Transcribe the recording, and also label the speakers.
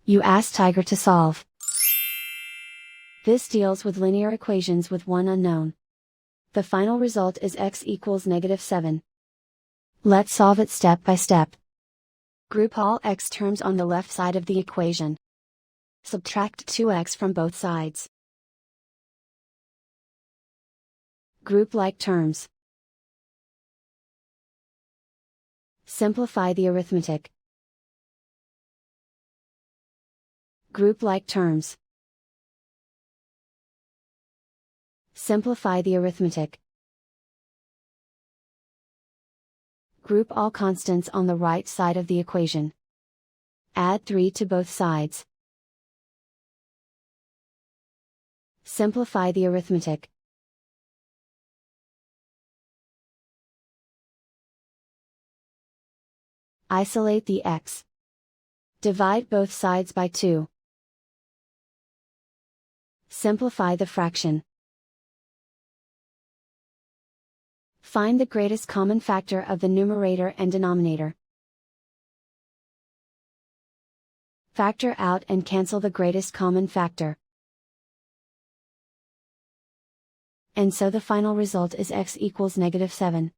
Speaker 1: You ask Tiger to solve. This deals with linear equations with one unknown. The final result is x equals -7. Let's solve it step by step. Group all x terms on the left side of the equation. Subtract 2x from both sides. Group like terms. Simplify the arithmetic. Group like terms. Simplify the arithmetic. Group all constants on the right side of the equation. Add 3 to both sides. Simplify the arithmetic. Isolate the x. Divide both sides by 2. Simplify the fraction. Find the greatest common factor of the numerator and denominator. Factor out and cancel the greatest common factor. And so the final result is x equals -7.